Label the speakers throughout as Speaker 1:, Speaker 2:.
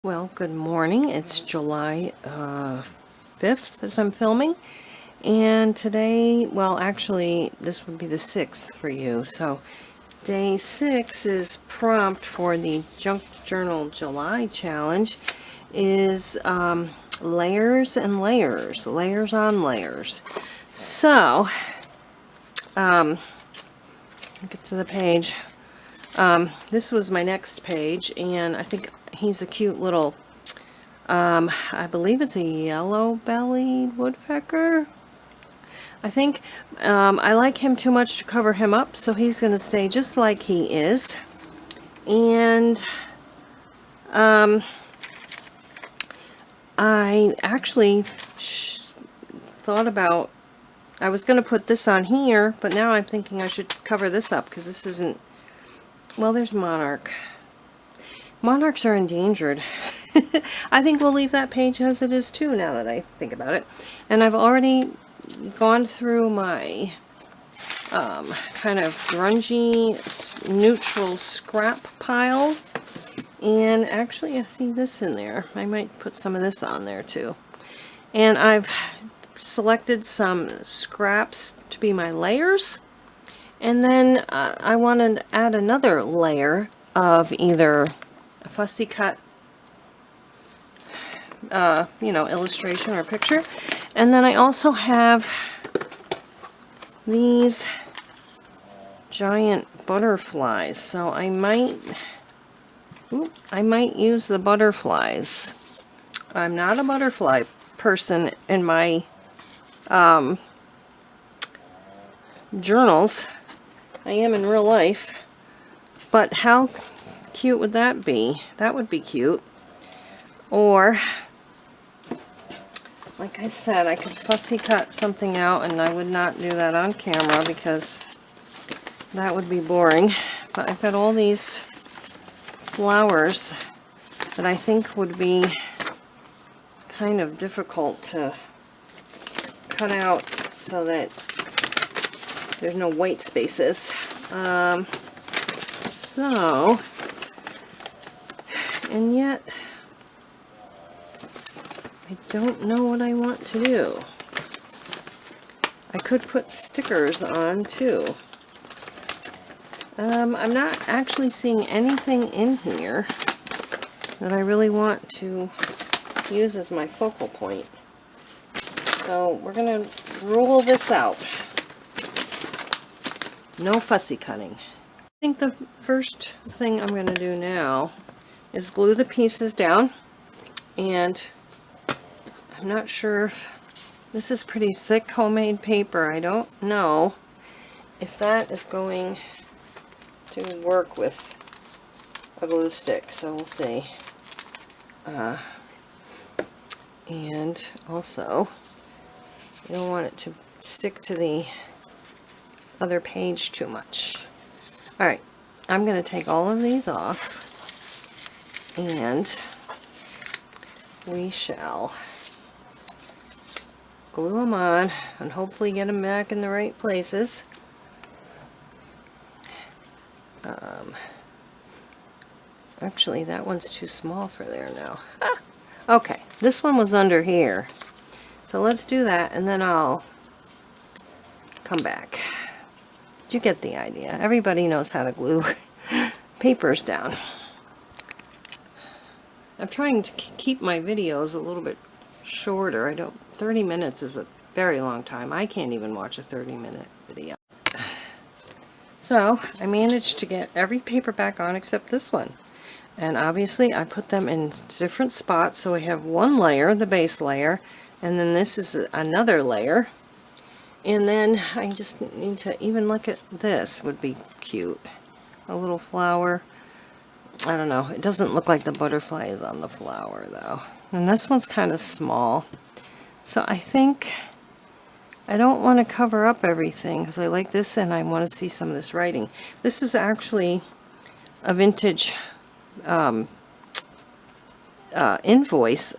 Speaker 1: Well, good morning. It's July 5th as I'm filming. And today, well, actually, this would be the 6th for you. So, day 6 is prompt for the Junk Journal July challenge is layers and layers. Layers on layers. So, get to the page. This was my next page, and I think he's a cute little, I believe it's a yellow-bellied woodpecker. I think I like him too much to cover him up, so he's going to stay just like he is. And I actually thought about, I was going to put this on here, but now I'm thinking I should cover this up because this isn't, well, there's Monarch. Monarchs are endangered. I think we'll leave that page as it is too, now that I think about it. And I've already gone through my kind of grungy, neutral scrap pile. And actually, I see this in there. I might put some of this on there too. And I've selected some scraps to be my layers. And then I want to add another layer of either a fussy cut, illustration or picture. And then I also have these giant butterflies. So I might use the butterflies. I'm not a butterfly person in my journals. I am in real life. But how cute would that be? That would be cute. Or, like I said, I could fussy cut something out, and I would not do that on camera because that would be boring. But I've got all these flowers that I think would be kind of difficult to cut out so that there's no white spaces. And yet, I don't know what I want to do. I could put stickers on too. I'm not actually seeing anything in here that I really want to use as my focal point. So we're going to rule this out. No fussy cutting. I think the first thing I'm going to do now is glue the pieces down, and I'm not sure if this is pretty thick homemade paper. I don't know if that is going to work with a glue stick, so we'll see. And also, you don't want it to stick to the other page too much. Alright, I'm going to take all of these off, and we shall glue them on and hopefully get them back in the right places. Actually, that one's too small for there now. Okay, this one was under here. So let's do that, and then I'll come back. Did you get the idea? Everybody knows how to glue papers down. I'm trying to keep my videos a little bit shorter. 30 minutes is a very long time. I can't even watch a 30-minute video. So, I managed to get every paper back on except this one. And obviously, I put them in different spots. So I have one layer, the base layer, and then this is another layer. And then I just need to even look at this. Would be cute. A little flower. I don't know. It doesn't look like the butterfly is on the flower though. And this one's kind of small. So I think I don't want to cover up everything because I like this and I want to see some of this writing. This is actually a vintage invoice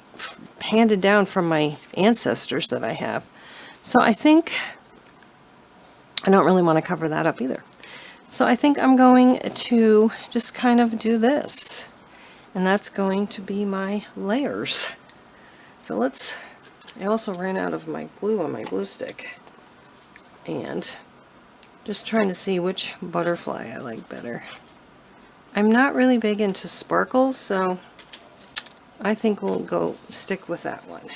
Speaker 1: handed down from my ancestors that I have. So I think I don't really want to cover that up either. So I think I'm going to just kind of do this. And that's going to be my layers. So I also ran out of my glue on my glue stick. And just trying to see which butterfly I like better. I'm not really big into sparkles, so I think we'll stick with that one.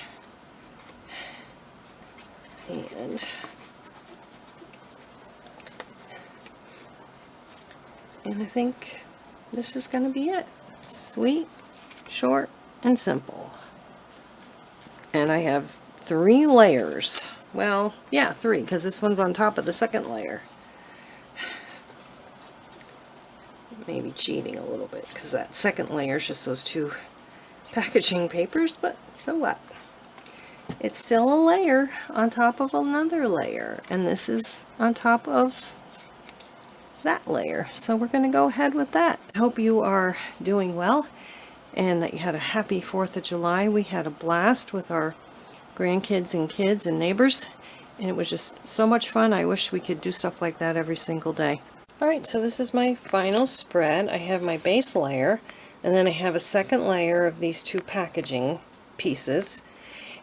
Speaker 1: And I think this is going to be it. Sweet, short, and simple. And I have 3 layers. Well, yeah, 3, because this one's on top of the second layer. Maybe cheating a little bit, because that second layer is just those 2 packaging papers, but so what? It's still a layer on top of another layer, and this is on top of that layer. So we're going to go ahead with that. I hope you are doing well and that you had a happy 4th of July. We had a blast with our grandkids and kids and neighbors, and it was just so much fun. I wish we could do stuff like that every single day. Alright, so this is my final spread. I have my base layer, and then I have a second layer of these 2 packaging pieces,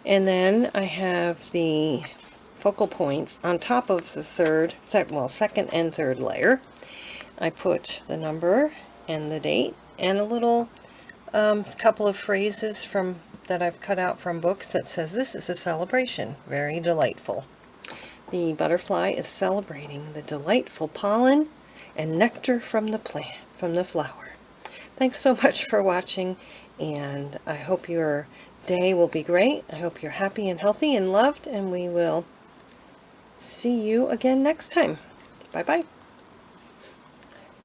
Speaker 1: and then I have the focal points on top of the second and third layer. I put the number and the date and a little couple of phrases that I've cut out from books that says, "This is a celebration, very delightful." The butterfly is celebrating the delightful pollen and nectar from the plant, from the flower. Thanks so much for watching, and I hope your day will be great. I hope you're happy and healthy and loved, and we will see you again next time. Bye-bye.